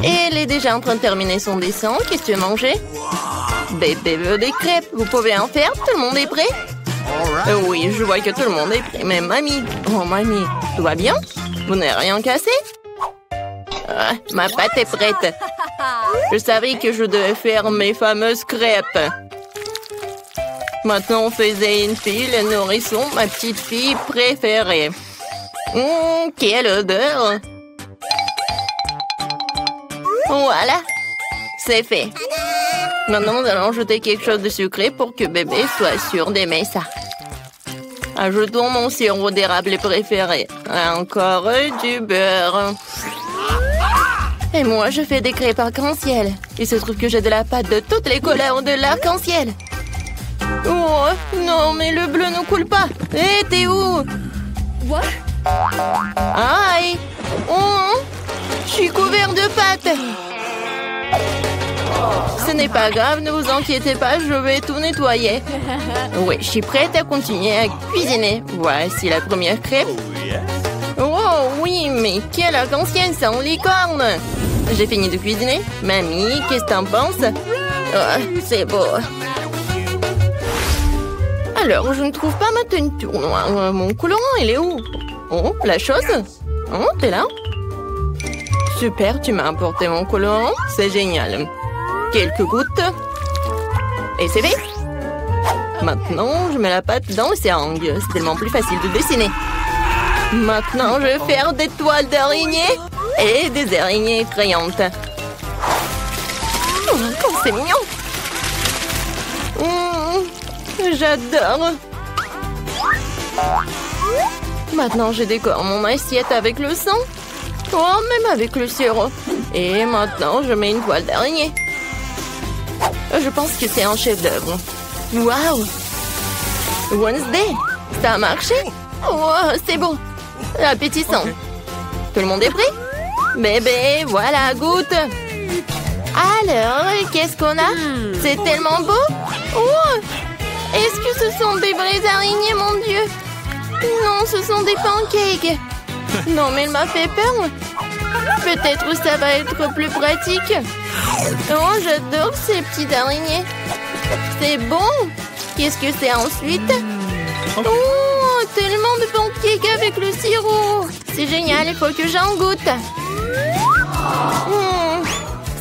Et elle est déjà en train de terminer son dessin. Qu'est-ce que tu veux manger? Bébé veut des crêpes. Vous pouvez en faire? Tout le monde est prêt? Oui, je vois que tout le monde est prêt. Mais mamie, oh mamie, tout va bien? Vous n'avez rien cassé? Ah, ma pâte est prête. Je savais que je devais faire mes fameuses crêpes. Maintenant, on faisait une fille, le nourrisson, ma petite fille préférée. Quelle odeur! Voilà, c'est fait. Maintenant, nous allons ajouter quelque chose de sucré pour que bébé soit sûr d'aimer ça. Ajoutons mon sirop d'érable préféré. Encore du beurre. Et moi, je fais des crêpes arc-en-ciel. Il se trouve que j'ai de la pâte de toutes les couleurs de l'arc-en-ciel. Oh, non, mais le bleu ne coule pas. Hé, t'es où? What? Aïe! Oh, je suis couvert de pâte. Ce n'est pas grave, ne vous inquiétez pas, je vais tout nettoyer. Oui, je suis prête à continuer à cuisiner. Voici la première crêpe. Oh oui, mais quelle arc-en-ciel, c'est en licorne. J'ai fini de cuisiner. Mamie, qu'est-ce que t'en penses? Oh, c'est beau. Alors, je ne trouve pas ma teinture noire. Mon colorant, il est où? Oh, la chose? Oh, t'es là? Super, tu m'as apporté mon colorant. C'est génial. Quelques gouttes. Et c'est fait. Maintenant, je mets la pâte dans le seringue. C'est tellement plus facile de dessiner. Maintenant, je vais faire des toiles d'araignée et des araignées effrayantes. Oh, c'est mignon. J'adore. Maintenant, je décore mon assiette avec le sang. Oh, même avec le sirop. Et maintenant, je mets une toile d'araignée. Je pense que c'est un chef-d'œuvre. Waouh! Wednesday, ça a marché? Oh, c'est bon. Appétissant. Tout le monde est prêt? Bébé, voilà, goûte. Alors, qu'est-ce qu'on a? C'est tellement beau. Oh! Est-ce que ce sont des vraies araignées, mon Dieu? Non, ce sont des pancakes. Non, mais il m'a fait peur. Peut-être ça va être plus pratique. Oh, j'adore ces petites araignées. C'est bon. Qu'est-ce que c'est ensuite? Oh, tellement de pancakes avec le sirop. C'est génial, il faut que j'en goûte.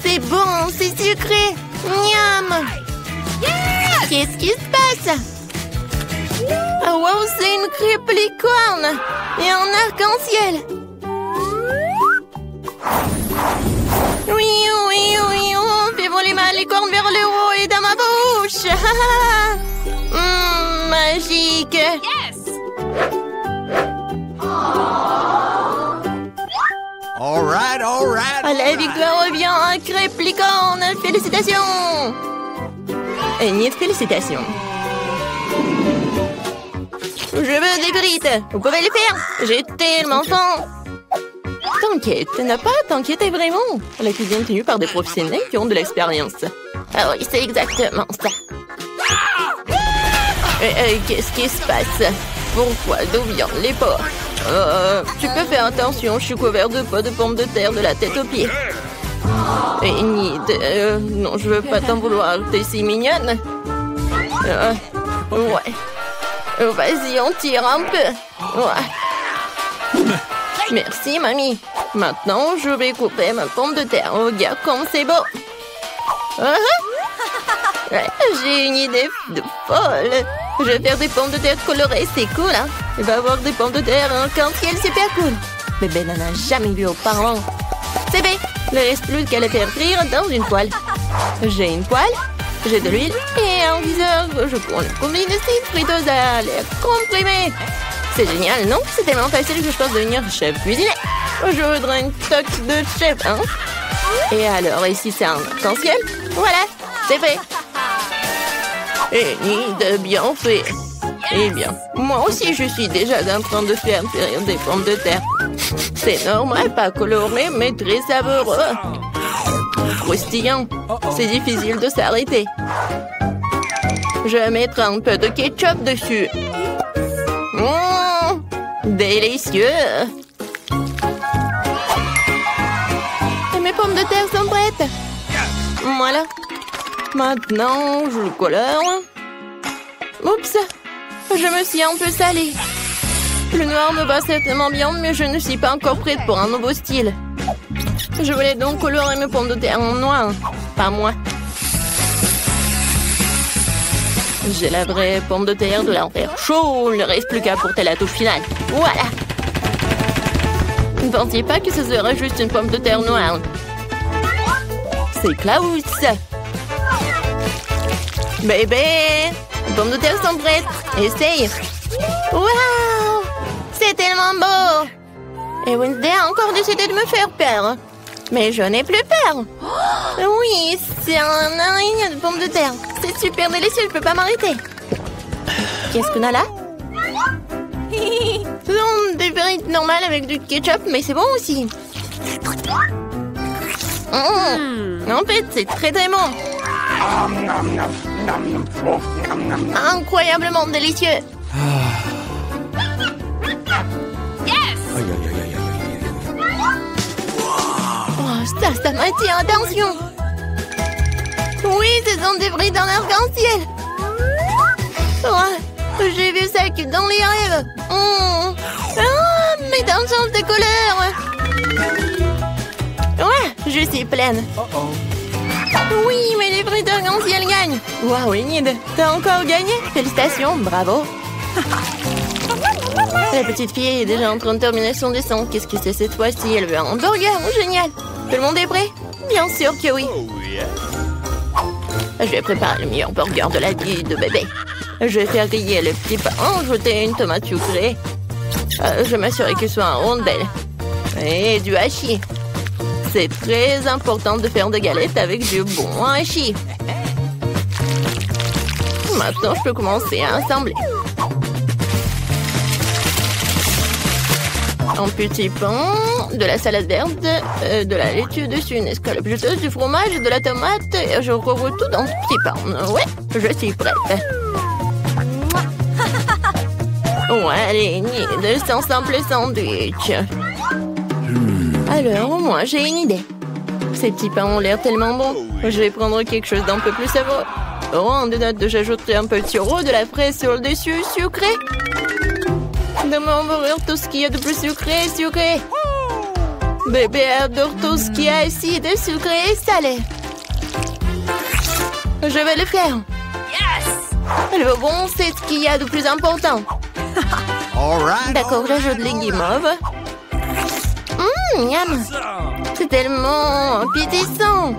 C'est bon, c'est sucré. Miam. Qu'est-ce qui se passe? Oh, wow, c'est une crêpe licorne et un arc-en-ciel. Oui, oui, oui, on fait voler ma licorne vers le haut et dans ma bouche. Magique. Yes! All right. La victoire revient à crêpe licorne. Félicitations. Et félicitations. Je veux des frites. Vous pouvez les faire. J'ai tellement faim. T'inquiète, n'a pas à t'inquiéter vraiment. La cuisine est tenue par des professionnels qui ont de l'expérience. Ah oui, c'est exactement ça. Qu'est-ce qui se passe? Pourquoi? D'où viennent les porcs? Tu peux faire attention, je suis couvert de pots de pommes de terre de la tête aux pieds. Et non, je veux pas t'en vouloir, t'es si mignonne. Ouais. Vas-y, on tire un peu. Ouais. Merci, mamie. Maintenant, je vais couper ma pomme de terre. Regarde comme c'est beau. J'ai une idée de folle. Je vais faire des pommes de terre colorées, c'est cool, hein? Il va y avoir des pommes de terre en arc-en-ciel, super cool. Bébé n'en a jamais vu auparavant. C'est fait. Il ne reste plus qu'à les faire frire dans une poêle. J'ai une poêle, j'ai de l'huile et un viseur. Je prends le combine ici, friteuse à l'air comprimé. C'est génial, non? C'est tellement facile que je pense devenir chef cuisinier. Je voudrais une toque de chef, hein? Et alors, ici, c'est un arc-en-ciel. Voilà, c'est fait. Et ni de bien fait. Eh bien, moi aussi, je suis déjà en train de faire frire des pommes de terre. C'est normal, pas coloré, mais très savoureux. Croustillant. C'est difficile de s'arrêter. Je vais mettre un peu de ketchup dessus. Délicieux. Et mes pommes pommes de terre sont prêtes. Voilà. Maintenant, je le colore. Oups, je me suis un peu salée. Le noir me va certainement bien, mais je ne suis pas encore prête pour un nouveau style. Je voulais donc colorer mes pommes de terre en noir. Pas moi. J'ai la vraie pomme de terre de l'enfer chaud. Il ne reste plus qu'à porter la touche finale. Voilà. Ne pensiez pas que ce serait juste une pomme de terre noire. C'est Klaus. Bébé, les pommes de terre sont prêtes. Essaye. Waouh, c'est tellement beau. Et Wednesday a encore décidé de me faire peur. Mais je n'ai plus peur. Oui, c'est un araignée de pommes de terre. C'est super délicieux, je peux pas m'arrêter. Qu'est-ce qu'on a là? Des frites normales avec du ketchup, mais c'est bon aussi. En fait, c'est très très bon. Incroyablement délicieux. Oh, ça m'attire, attention. Oui, ce sont des frites en arc-en-ciel. Oh, j'ai vu ça que dans les rêves. Mais dans le sens de couleur. Ouais, je suis pleine. Oui, mais les frites arc-en-ciel gagnent. Waouh, Enid, t'as encore gagné. Félicitations, bravo. La petite fille est déjà en train de terminer son dessin. Qu'est-ce que c'est cette fois-ci? Elle veut un hamburger. Génial. Tout le monde est prêt? Bien sûr que oui. Je vais préparer le meilleur burger de la vie de bébé. Je vais faire griller le petit pain, ajouter une tomate sucrée. Je vais m'assurer qu'il soit en rondelle. Et du hachis. C'est très important de faire des galettes avec du bon hachis. Maintenant, je peux commencer à assembler. Un petit pain, de la salade verte, de la laitue dessus, une escalope juteuse, du fromage, de la tomate. Et je recouvre tout dans ce petit pain. Ouais, je suis prête. Ouais, allez, c'est un simple sandwich. Alors, moi, j'ai une idée. Ces petits pains ont l'air tellement bons. Je vais prendre quelque chose d'un peu plus savoureux. En note, j'ajouterai un peu de sirop, de la fraise sur le dessus, sucré. De m'envoyer tout ce qu'il y a de plus sucré. Bébé adore tout ce qui est acide, sucré et salé. Je vais le faire. Le bon, c'est ce qu'il y a de plus important. D'accord, j'ajoute les guimauves. Miam. C'est tellement appétissant.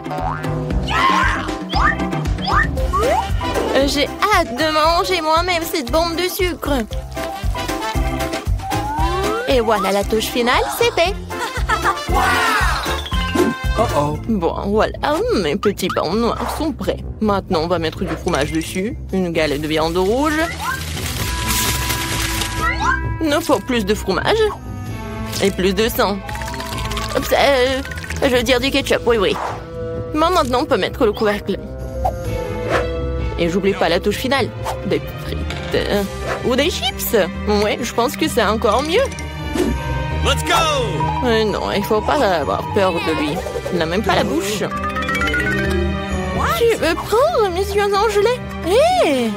J'ai hâte de manger moi-même cette bombe de sucre. Et voilà, la touche finale, c'est fait. Bon, voilà, mes petits pains noirs sont prêts. Maintenant, on va mettre du fromage dessus, une galette de viande rouge. Il nous faut plus de fromage et plus de sang. Je veux dire du ketchup, oui. Maintenant, on peut mettre le couvercle. Et j'oublie pas la touche finale. Des frites ou des chips. Ouais, je pense que c'est encore mieux. Let's go! Non, il faut pas avoir peur de lui. Il n'a même pas la bouche. Tu veux prendre mes yeux en gelée? Hé!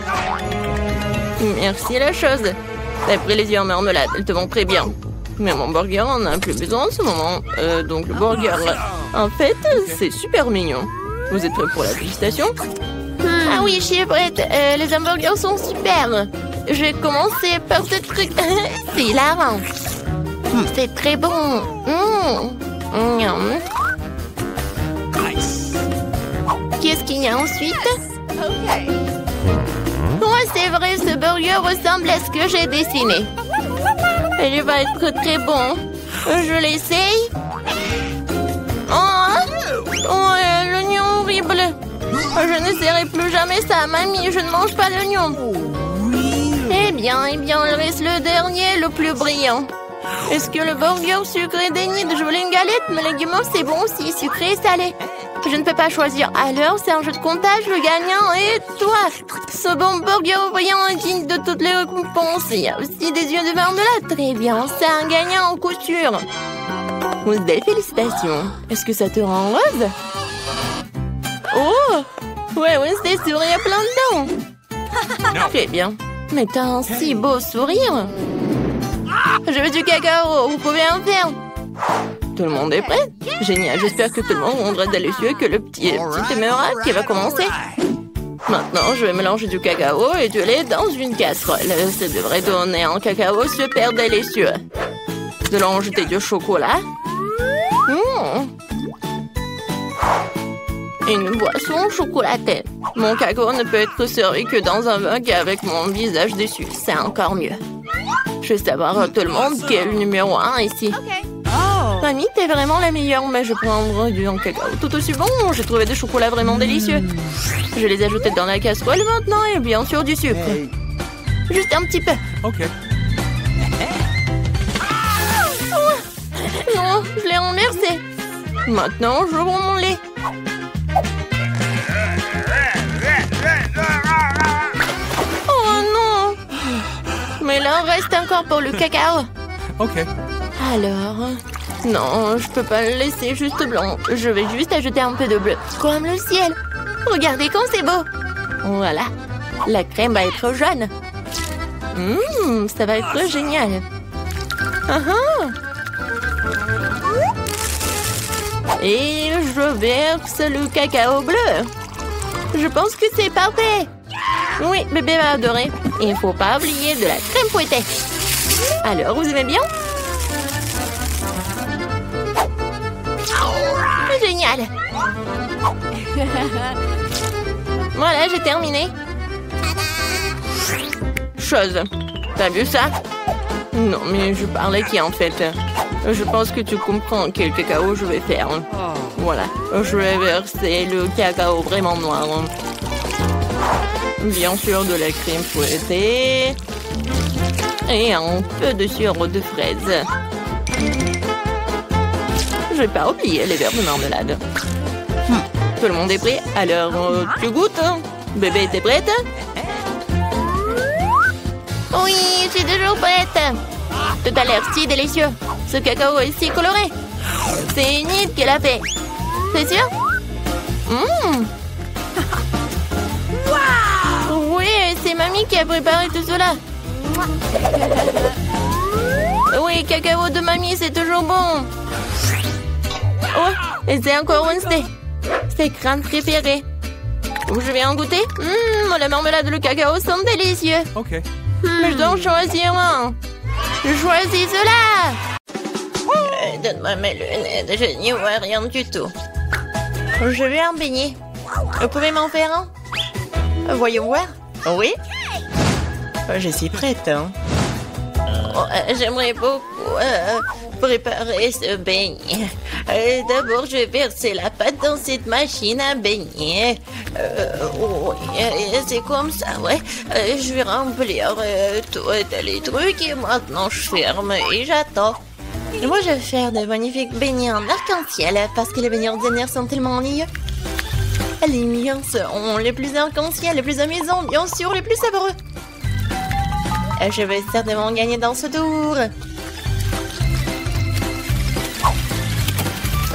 Merci la chose. T'as pris les yeux en marmelade, elles te vont très bien. Mais mon burger en a plus besoin en ce moment. Donc le burger, en fait, c'est super mignon. Vous êtes prêts pour la dégustation? Ah oui, je suis prête. Les hamburgers sont super. Je vais commencer par ce truc. C'est hilarant. C'est très bon. Qu'est-ce qu'il y a ensuite? Ouais, c'est vrai, ce burger ressemble à ce que j'ai dessiné. Il va être très bon. Je l'essaye. Oh, l'oignon horrible. Je n'essaierai plus jamais ça, mamie. Je ne mange pas l'oignon. Eh bien, il reste le dernier, le plus brillant. Est-ce que le burger sucré d'Enid? Je voulais une galette, mais les guimauves, c'est bon aussi, sucré et salé. Je ne peux pas choisir. Alors, c'est un jeu de comptage, le gagnant est toi. Ce bon burger brillant est digne de toutes les récompenses. Il y a aussi des yeux de marmelade. Très bien, c'est un gagnant en couture. Wednesday, félicitations. Est-ce que ça te rend heureuse? Oh! Ouais, Wednesday sourit à plein de dents. Très bien. Mais t'as un si beau sourire. Je veux du cacao, vous pouvez en faire. Tout le monde est prêt? Génial, j'espère que tout le monde rendra délicieux et que le petit émeraude qui va commencer. Maintenant, je vais mélanger du cacao et du lait dans une casserole. Ça devrait donner un cacao super délicieux. Nous allons ajouter du chocolat. Une boisson chocolatée. Mon cacao ne peut être servi que dans un mug avec mon visage dessus. C'est encore mieux. Je vais savoir tout le monde qui est le numéro 1 ici. Mamie, t'es vraiment la meilleure, mais je prendrai du cacao tout aussi bon. J'ai trouvé des chocolats vraiment délicieux. Je les ai ajoutés dans la casserole maintenant et bien sûr du sucre. Juste un petit peu. Ok. Non, je l'ai renversé. Maintenant, je prends mon lait. Oh non! Mais là, il reste encore pour le cacao. Ok. Alors... Non, je peux pas le laisser juste blanc. Je vais juste ajouter un peu de bleu. Comme le ciel. Regardez comme c'est beau. Voilà. La crème va être jaune. Ça va être génial. Et je verse le cacao bleu. Je pense que c'est parfait. Oui, bébé va adorer. Il ne faut pas oublier de la crème fouettée. Alors, vous aimez bien? Génial. Voilà, j'ai terminé. Chose. T'as vu ça? Non, mais je parlais qui en fait. Je pense que tu comprends quel cacao je vais faire. Voilà, je vais verser le cacao vraiment noir. Bien sûr, de la crème fouettée. Et un peu de sirop de fraise. Je vais pas oublier les verres de marmelade. Tout le monde est prêt? Alors, tu goûtes? Bébé, t'es prête? Oui, je suis toujours prête. Tout a l'air si délicieux. Ce cacao est si coloré. C'est Enid qui l'a fait. C'est sûr? Oui, c'est mamie qui a préparé tout cela. Oui, cacao de mamie, c'est toujours bon. Oh, et c'est encore Wednesday. C'est crème préférée. Je vais en goûter. La marmelade et le cacao sont délicieux. Ok. Mais je dois en choisir un. Je choisis cela. Donne-moi mes lunettes, je n'y vois rien du tout. Je vais en baigner. Vous pouvez m'en faire un? Voyons voir. Oui. Je suis prête. J'aimerais beaucoup préparer ce beignet. D'abord, je vais verser la pâte dans cette machine à baigner. C'est comme ça, ouais. Je vais remplir tous les trucs et maintenant je ferme et j'attends. Moi, je vais faire de magnifiques beignets en arc-en-ciel parce que les beignets ordinaires sont tellement ennuyeux. Les miens seront les plus arc-en-ciel, les plus amusants, bien sûr, les plus savoureux. Je vais certainement gagner dans ce tour.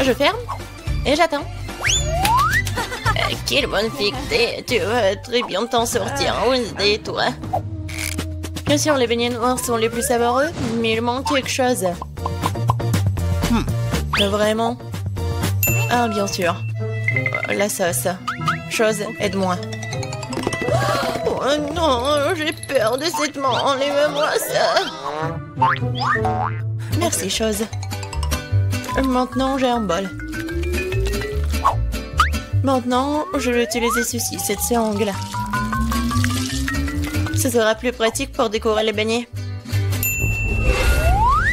Je ferme et j'attends. Quelle bonne fille que t'es. Tu vas très bien t'en sortir, Wednesday, toi. Bien sûr, les beignets noirs sont les plus savoureux, mais il manque quelque chose. Vraiment? Ah, bien sûr. La sauce. Chose, aide-moi. Oh non, j'ai peur de cette main. Enlève-moi ça. Merci, chose. Maintenant, j'ai un bol. Maintenant, je vais utiliser ceci, cette seringue-là. Ce sera plus pratique pour décorer les beignets.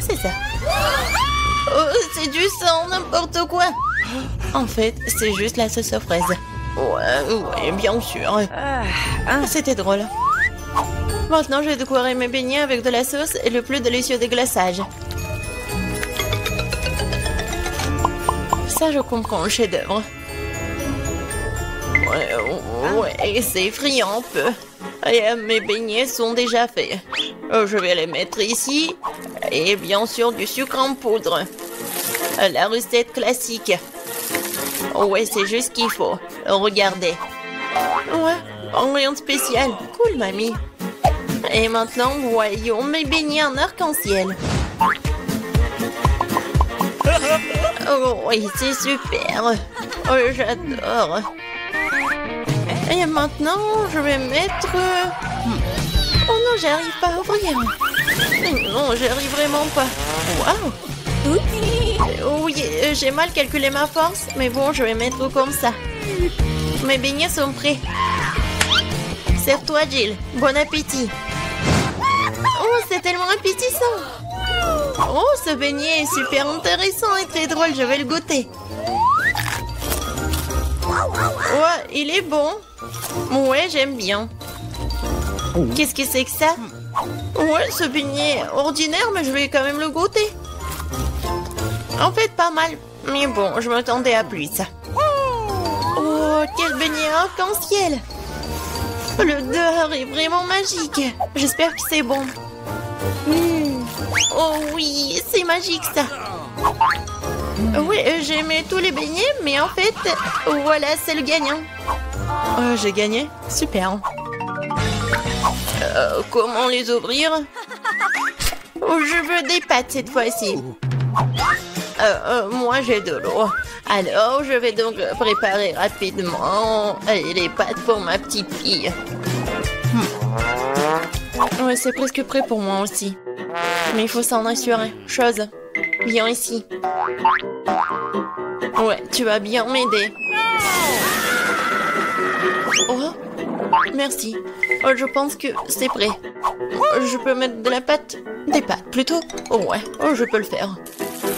C'est ça. Oh, c'est du sang, n'importe quoi. En fait, c'est juste la sauce aux fraises. Ouais, bien sûr. C'était drôle. Maintenant, je vais décorer mes beignets avec de la sauce et le plus délicieux des glaçages. Ça, je comprends le chef-d'œuvre. Ouais, c'est effrayant un peu. Et mes beignets sont déjà faits. Je vais les mettre ici. Et bien sûr, du sucre en poudre. La recette classique. Ouais, c'est juste ce qu'il faut. Regardez. Ouais, rien de spécial. Cool, mamie. Et maintenant, voyons mes beignets en arc-en-ciel. Oh oui, c'est super. Oh, j'adore. Et maintenant, je vais mettre... Oh non, j'arrive pas à ouvrir. Non, j'arrive vraiment pas. Waouh. Oui, j'ai mal calculé ma force, mais bon, je vais mettre comme ça. Mes beignets sont prêts. Serre-toi, Jill. Bon appétit. Oh, c'est tellement appétissant. Oh, ce beignet est super intéressant et très drôle. Je vais le goûter. Ouais, il est bon. Ouais, j'aime bien. Qu'est-ce que c'est que ça? Ouais, ce beignet est ordinaire, mais je vais quand même le goûter. En fait, pas mal. Mais bon, je m'attendais à plus. Oh, quel beignet arc-en-ciel! L'odeur est vraiment magique. J'espère que c'est bon. Oh oui, c'est magique ça. Oui, j'ai aimé tous les beignets, mais en fait, voilà, c'est le gagnant. J'ai gagné? Super. Comment les ouvrir? Oh, je veux des pâtes cette fois-ci. Moi, j'ai de l'eau. Alors, je vais donc préparer rapidement les pâtes pour ma petite fille. Ouais, c'est presque prêt pour moi aussi. Mais il faut s'en assurer. Chose, viens ici. Ouais, tu vas bien m'aider. Oh, merci. Oh, je pense que c'est prêt. Je peux mettre de la pâte? Des pâtes, plutôt? Oh, ouais, oh, je peux le faire.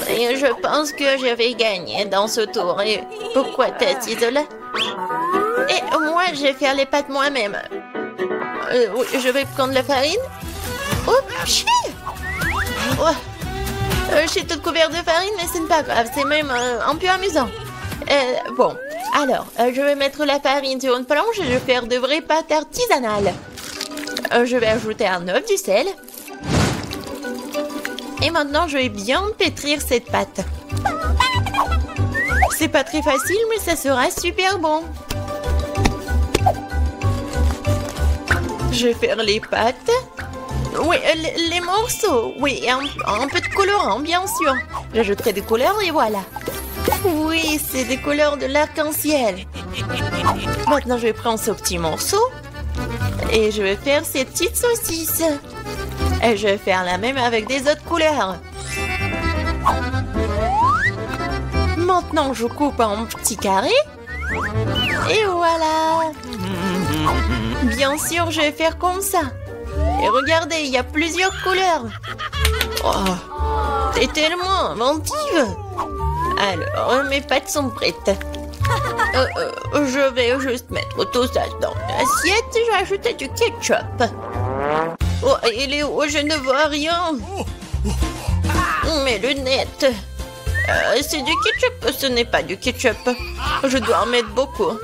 Et je pense que je vais gagner dans ce tour. Et pourquoi t'es assise là? Et moi, je vais faire les pâtes moi-même. Oui, je vais prendre la farine. Oh, chi! Oh. Je suis toute couverte de farine, mais ce n'est pas grave. C'est même un peu amusant. Bon, alors, je vais mettre la farine sur une planche et je vais faire de vraies pâtes artisanales. Je vais ajouter un œuf, du sel. Et maintenant, je vais bien pétrir cette pâte. C'est pas très facile, mais ça sera super bon. Je vais faire les pâtes. Oui, les morceaux. Oui, un peu de colorant, bien sûr. J'ajouterai des couleurs et voilà. Oui, c'est des couleurs de l'arc-en-ciel. Maintenant, je vais prendre ce petit morceau. Et je vais faire ces petites saucisses. Et je vais faire la même avec des autres couleurs. Maintenant, je coupe en petits carrés. Et voilà. Bien sûr, je vais faire comme ça. Et regardez, il y a plusieurs couleurs. Oh, t'es tellement inventive. Alors, mes pâtes sont prêtes. Je vais juste mettre tout ça dans l'assiette et je vais ajouter du ketchup. Oh, il est où? Je ne vois rien. Mes lunettes. C'est du ketchup. Ce n'est pas du ketchup. Je dois en mettre beaucoup.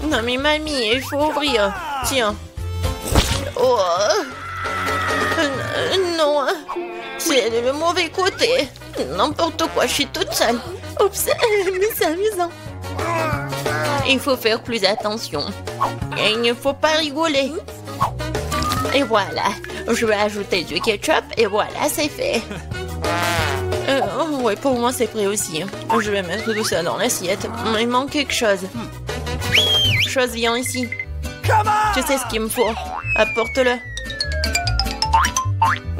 Non, mais mamie, il faut ouvrir. Tiens. Oh. Non. C'est le mauvais côté. N'importe quoi, je suis toute seule. Oups, mais c'est amusant. Il faut faire plus attention. Et il ne faut pas rigoler. Et voilà. Je vais ajouter du ketchup et voilà, c'est fait. Ouais, pour moi, c'est prêt aussi. Je vais mettre tout ça dans l'assiette. Il manque quelque chose. Chose, viens ici. Tu sais ce qu'il me faut. Apporte-le.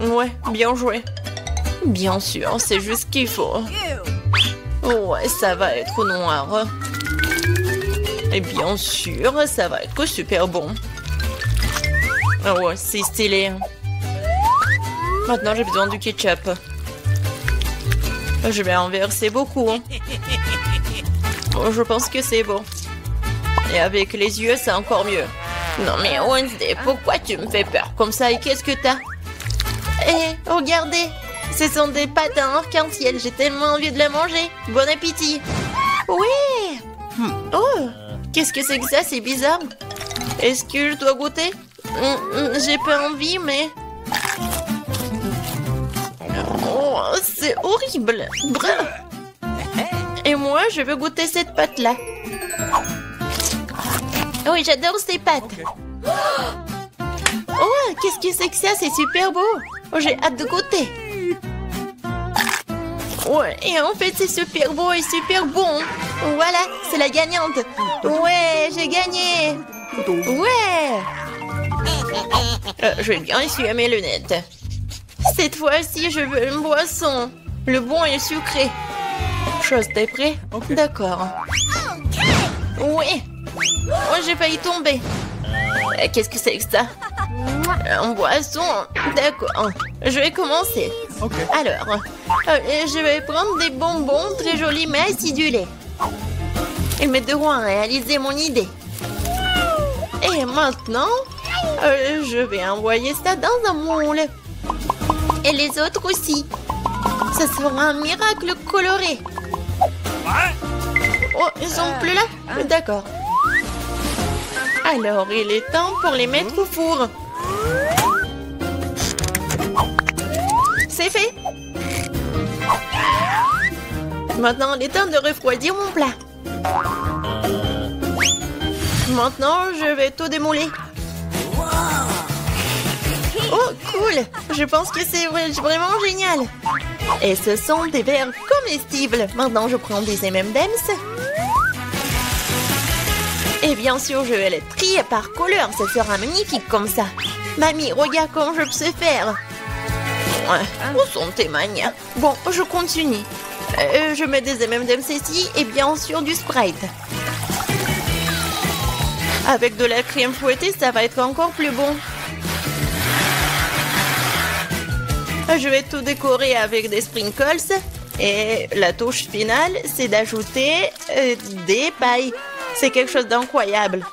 Ouais, bien joué. Bien sûr, c'est juste ce qu'il faut. Ouais, ça va être noir. Et bien sûr, ça va être super bon. Ouais, c'est stylé. Maintenant, j'ai besoin du ketchup. Je vais en verser beaucoup. Je pense que c'est bon. Et avec les yeux, c'est encore mieux. Non mais Wednesday, pourquoi tu me fais peur comme ça? Et qu'est-ce que t'as? Eh, regardez! Ce sont des pâtes en arc-en-ciel. J'ai tellement envie de les manger. Bon appétit! Oui! Oh! Qu'est-ce que c'est que ça? C'est bizarre. Est-ce que je dois goûter? J'ai pas envie, mais... Oh, c'est horrible! Bref. Et moi, je veux goûter cette pâte-là. Oui, j'adore ces pâtes. Oh, qu'est-ce que c'est que ça? C'est super beau. Oh, j'ai hâte de goûter. Ouais, et en fait, c'est super beau et super bon. Voilà, c'est la gagnante. Ouais, j'ai gagné. Ouais. Je vais bien essuyer mes lunettes. Cette fois-ci, je veux une boisson. Le bon et sucré. Chose, t'es prêt? D'accord. Oui. Oh, j'ai failli tomber. Qu'est-ce que c'est que ça? Une boisson. D'accord. Je vais commencer. Alors, je vais prendre des bonbons très jolis mais acidulés. Ils m'aideront à réaliser mon idée. Et maintenant, je vais envoyer ça dans un moule. Et les autres aussi. Ça sera un miracle coloré. Oh, ils sont plus là? D'accord. Alors, il est temps pour les mettre au four. C'est fait. Maintenant, il est temps de refroidir mon plat. Maintenant, je vais tout démouler. Oh, cool! Je pense que c'est vraiment génial. Et ce sont des verres comestibles. Maintenant, je prends des M&M's. Et bien sûr, je vais les trier par couleur. Ça sera magnifique comme ça. Mamie, regarde comment je sais faire. Où sont tes manières? Bon, je continue. Je mets des M&M's ici et bien sûr du Sprite. Avec de la crème fouettée, ça va être encore plus bon. Je vais tout décorer avec des sprinkles. Et la touche finale, c'est d'ajouter des pailles. C'est quelque chose d'incroyable.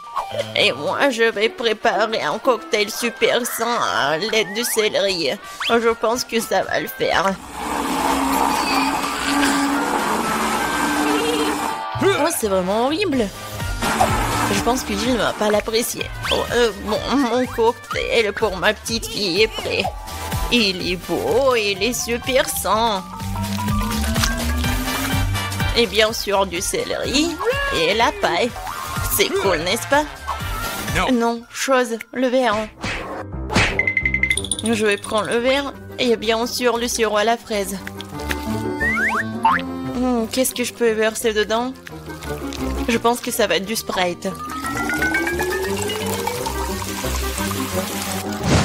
Et moi, je vais préparer un cocktail super sain à l'aide du céleri. Je pense que ça va le faire. Oh, c'est vraiment horrible. Je pense que Jill ne va pas l'apprécier. Oh, bon, mon cocktail pour ma petite fille est prêt. Il est beau, il est super sain. Et bien sûr du céleri et la paille. C'est cool, n'est-ce pas? Non, chose, le verre. Je vais prendre le verre et bien sûr le sirop à la fraise. Qu'est-ce que je peux verser dedans? Je pense que ça va être du Sprite.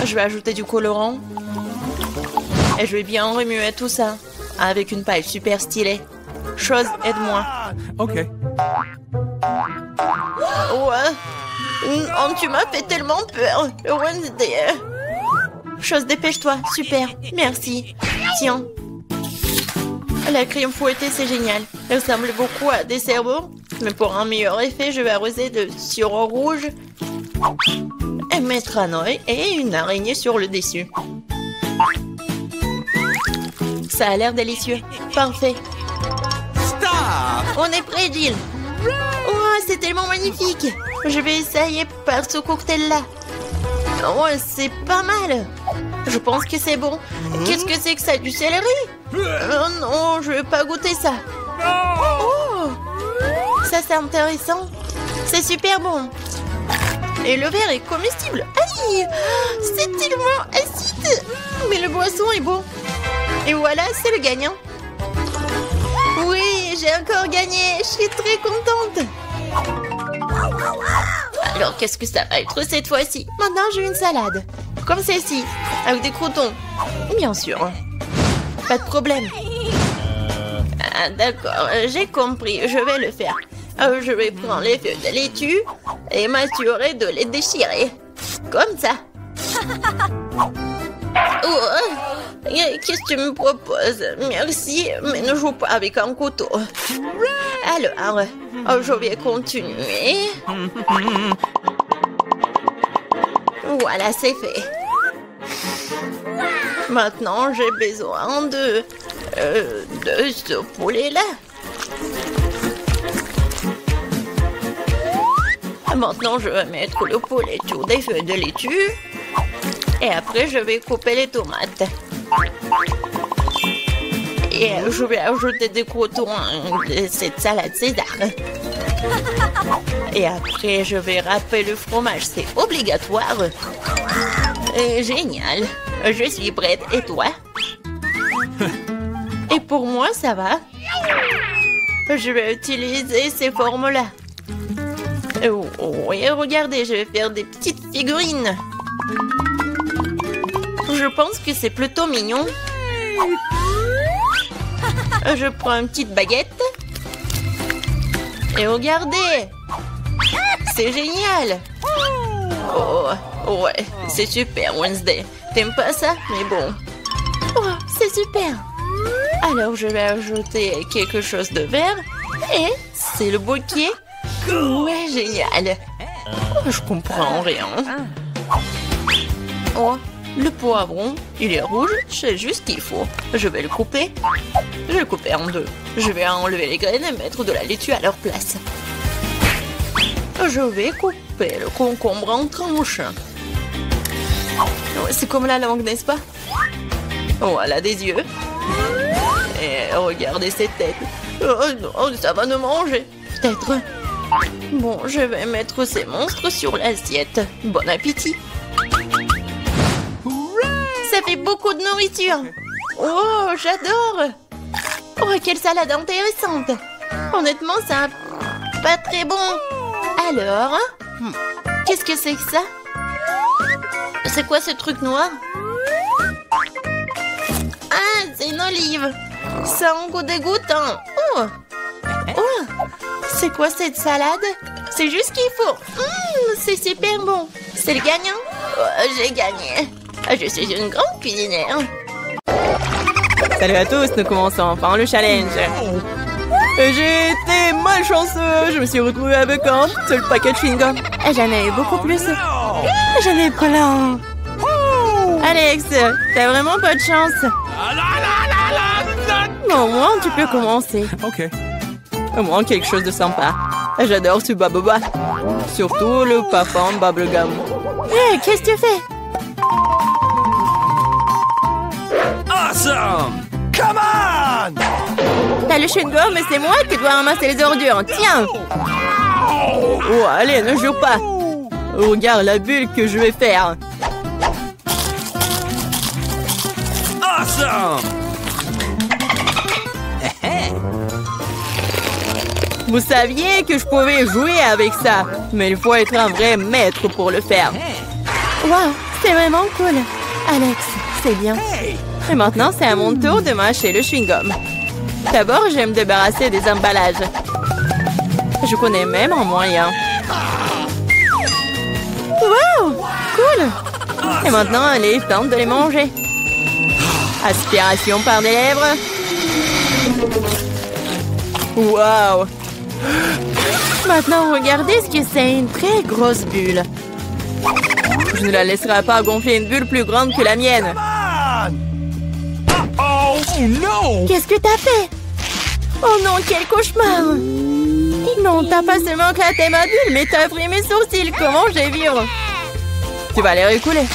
Je vais ajouter du colorant. Et je vais bien remuer tout ça avec une paille super stylée. Chose, aide-moi. Ok. Ouais. Oh, tu m'as fait tellement peur. Wednesday. Chose, dépêche-toi. Super. Merci. Tiens. La crème fouettée, c'est génial. Elle ressemble beaucoup à des cerveaux. Mais pour un meilleur effet, je vais arroser de sirop rouge. Et mettre un œil et une araignée sur le dessus. Ça a l'air délicieux. Parfait. On est prêt, Jill. Oh, c'est tellement magnifique. Je vais essayer par ce cocktail-là. Oh, c'est pas mal. Je pense que c'est bon. Qu'est-ce que c'est que ça? Du céleri? Oh non, je vais pas goûter ça. Oh, ça c'est intéressant. C'est super bon. Et le verre est comestible. Aïe, c'est tellement acide. Mais le boisson est bon. Et voilà, c'est le gagnant. Oui, j'ai encore gagné. Je suis très contente. Alors, qu'est-ce que ça va être cette fois-ci? Maintenant, j'ai une salade. Comme celle-ci, avec des croutons. Bien sûr. Pas de problème. Ah, d'accord, j'ai compris. Je vais le faire. Je vais prendre les feuilles de laitue et m'assurer de les déchirer. Comme ça. Oh, qu'est-ce que tu me proposes? Merci, mais ne joue pas avec un couteau. Alors, je vais continuer. Voilà, c'est fait. Maintenant, j'ai besoin de ce poulet-là. Maintenant, je vais mettre le poulet sur des feuilles de laitue. Et après, je vais couper les tomates. Et je vais ajouter des croutons à cette salade César. Et après, je vais râper le fromage. C'est obligatoire. Génial. Je suis prête. Et toi? Et pour moi, ça va. Je vais utiliser ces formes-là. Oui, regardez, je vais faire des petites figurines. Je pense que c'est plutôt mignon. Je prends une petite baguette. Et regardez. C'est génial. Oh, ouais, c'est super, Wednesday. T'aimes pas ça? Mais bon. Oh, c'est super. Alors, je vais ajouter quelque chose de vert. Et c'est le bouquet. Ouais, génial. Oh, je comprends rien. Oh, le poivron, il est rouge. C'est juste ce qu'il faut. Je vais le couper. Je vais le couper en deux. Je vais enlever les graines et mettre de la laitue à leur place. Je vais couper le concombre en tranches. Ouais, c'est comme la langue, n'est-ce pas? Voilà des yeux. Et regardez cette tête. Oh non, ça va nous manger. Peut-être. Bon, je vais mettre ces monstres sur l'assiette. Bon appétit. Ça fait beaucoup de nourriture. Oh, j'adore. Oh, quelle salade intéressante. Honnêtement, ça pas très bon. Alors, qu'est-ce que c'est que ça? C'est quoi ce truc noir? Ah, c'est une olive. Ça a un goût dégoûtant. Oh, oh, c'est quoi cette salade? C'est juste ce qu'il faut. C'est super bon. C'est le gagnant? Oh, j'ai gagné. Je suis une grande cuisinière. Salut à tous, nous commençons enfin le challenge. J'ai été malchanceux. Je me suis retrouvée avec un seul paquet de chewing-gum. J'en ai eu beaucoup plus. J'en ai plein. Alex, t'as vraiment pas de chance. Bon, au moins, tu peux commencer. Ok. Au moins, quelque chose de sympa. J'adore ce baboba. Surtout le parfum bubblegum. Hé, qu'est-ce que tu fais? Awesome! Come on! T'as le chewing-gum, mais c'est moi qui dois ramasser les ordures. Tiens! Oh, allez, ne joue pas. Regarde la bulle que je vais faire. Awesome! Vous saviez que je pouvais jouer avec ça, mais il faut être un vrai maître pour le faire. Waouh, c'est vraiment cool. Alex, c'est bien. Et maintenant, c'est à mon tour de mâcher le chewing-gum. D'abord, je vais me débarrasser des emballages. Je connais même un moyen. Waouh, cool. Et maintenant, allez, tente de les manger. Aspiration par les lèvres. Waouh! Maintenant, regardez ce que c'est, une très grosse bulle. Je ne la laisserai pas gonfler une bulle plus grande que la mienne. Oh no! Qu'est-ce que t'as fait? Oh non, quel cauchemar! Non, t'as pas seulement éclaté ma bulle, mais t'as pris mes sourcils. Comment je vais vivre? Tu vas les récouler.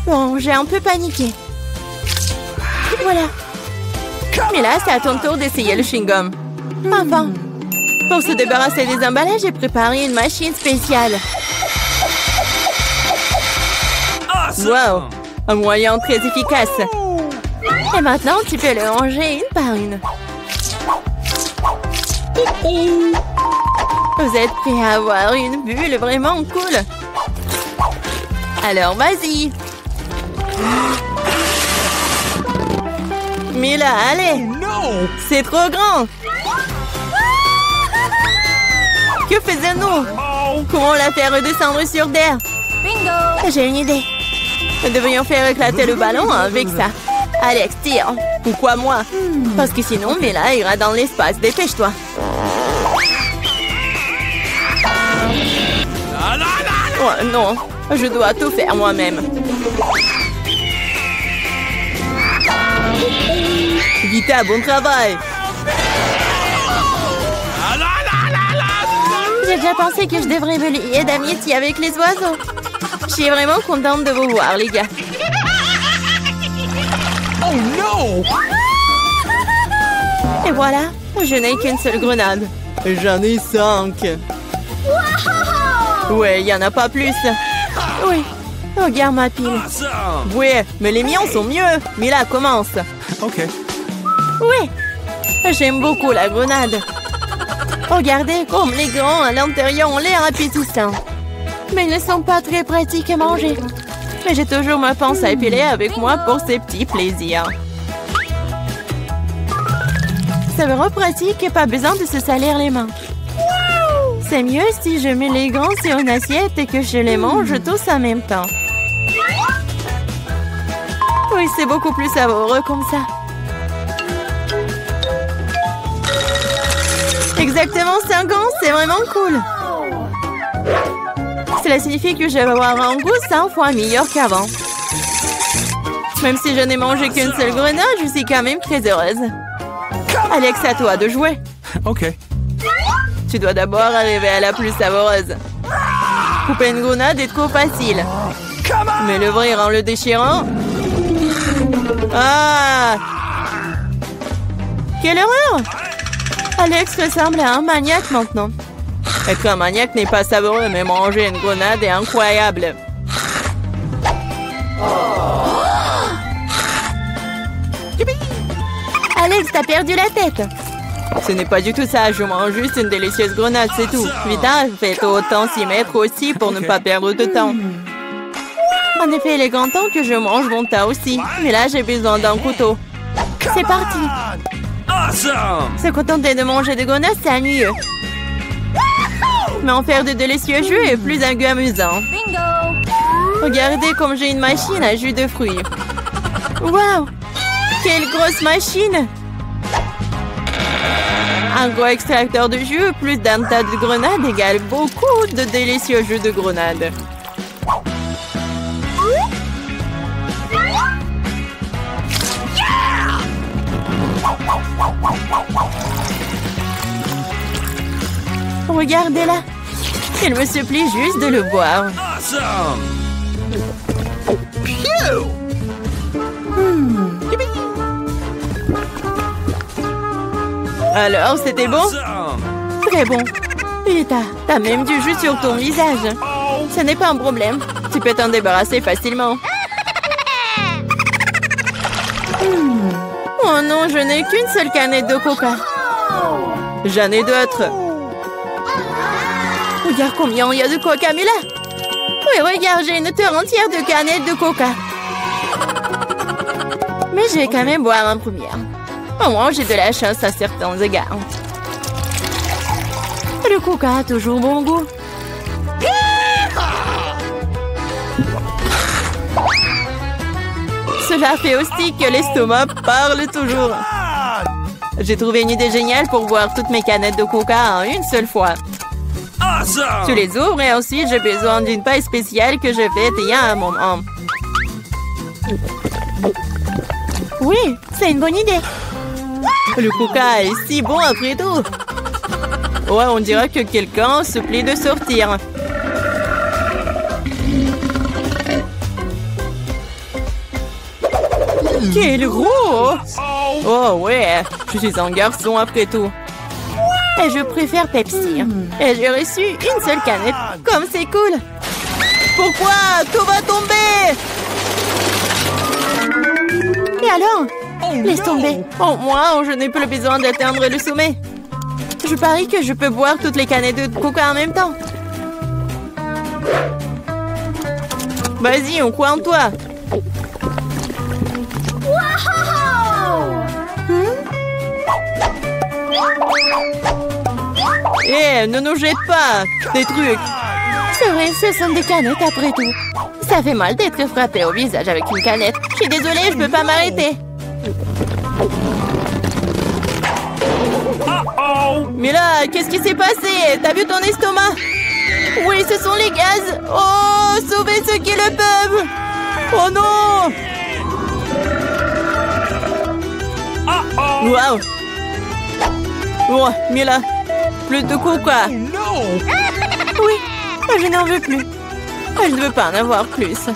Bon, j'ai un peu paniqué. Voilà. Mais là, c'est à ton tour d'essayer le chewing-gum. Enfin. Pour se débarrasser des emballages, j'ai préparé une machine spéciale. Wow! Un moyen très efficace. Et maintenant, tu peux le ranger une par une. Vous êtes prêts à avoir une bulle vraiment cool? Alors, vas-y! Mais là, allez! C'est trop grand! Que faisons-nous? Comment la faire redescendre sur terre? Bingo! J'ai une idée. Nous devrions faire éclater le ballon avec ça. Alex, tire. Pourquoi moi? Parce que sinon, Mila ira dans l'espace. Dépêche-toi. Oh, non, je dois tout faire moi-même. Vita, bon travail. J'ai déjà pensé que je devrais me lier d'amitié avec les oiseaux. Je suis vraiment contente de vous voir, les gars. Oh no! Et voilà, je n'ai qu'une seule grenade. J'en ai 5. Ouais, il n'y en a pas plus. Oui, regarde ma pile. Awesome. Ouais, mais les miens sont mieux. Mila, commence. Okay. Oui, j'aime beaucoup la grenade. Regardez comme les grands à l'intérieur ont l'air appétissants. Mais ils ne sont pas très pratiques à manger. Mais j'ai toujours ma pince à épiler avec moi pour ces petits plaisirs. C'est vraiment pratique et pas besoin de se salir les mains. C'est mieux si je mets les gants sur une assiette et que je les mange tous en même temps. Oui, c'est beaucoup plus savoureux comme ça. Exactement 5 ans, c'est vraiment cool. Cela signifie que je vais avoir un goût 100 fois meilleur qu'avant. Même si je n'ai mangé qu'une seule grenade, je suis quand même très heureuse. Alex, à toi de jouer. Okay. Tu dois d'abord arriver à la plus savoureuse. Couper une grenade est trop facile. Mais l'ouvrir en le déchirant... Ah! Quelle horreur! Alex ressemble à un maniaque maintenant. Être un maniaque n'est pas savoureux, mais manger une grenade est incroyable. Alex, t'as perdu la tête. Ce n'est pas du tout ça, je mange juste une délicieuse grenade, c'est tout. Vita, faites autant s'y mettre aussi pour ne pas perdre de temps. En effet, il est grand temps que je mange mon tas aussi. Mais là, j'ai besoin d'un couteau. C'est parti. Awesome. Se contenter de manger des grenades, c'est ennuyeux. Mais en faire de délicieux jus est plus amusant. Regardez comme j'ai une machine à jus de fruits. Waouh! Quelle grosse machine! Un gros extracteur de jus plus d'un tas de grenades égale beaucoup de délicieux jus de grenade. Regardez-la. Il me supplie juste de le boire. Awesome. Alors, c'était bon? Awesome. Très bon. Et t'as même du jus sur ton visage. Ce n'est pas un problème. Tu peux t'en débarrasser facilement. Oh non, je n'ai qu'une seule canette de coca. J'en ai d'autres. Regarde combien il y a de coca, Mila. Oui, regarde, j'ai une terre entière de canettes de coca. Mais je vais quand même boire en première. Au moins, j'ai de la chance à certains égards. Le coca a toujours bon goût. Cela fait aussi que l'estomac parle toujours. J'ai trouvé une idée géniale pour boire toutes mes canettes de coca en une seule fois. Awesome. Tu les ouvres et ensuite j'ai besoin d'une paille spéciale que je fais il y a un moment. Oui, c'est une bonne idée. Le coca est si bon après tout. Ouais, on dirait que quelqu'un se plaît de sortir. Quel gros! Oh ouais, je suis un garçon après tout. Et je préfère Pepsi. Et j'ai reçu une seule canette. Comme c'est cool. Pourquoi? Tout va tomber! Et alors? Laisse tomber. Au moins, je n'ai plus besoin d'atteindre le sommet. Je parie que je peux boire toutes les canettes de coca en même temps. Vas-y, on croit en toi. Eh, ne nous jette pas des trucs. C'est vrai, ce sont des canettes après tout. Ça fait mal d'être frappé au visage avec une canette. Je suis désolée, je peux pas m'arrêter. Mais là, qu'est-ce qui s'est passé? T'as vu ton estomac? Oui, ce sont les gaz. Oh, sauvez ceux qui le peuvent. Oh non. Waouh. Oh, Mila, plus de coca. No. Oui, je n'en veux plus. Je ne veux pas en avoir plus.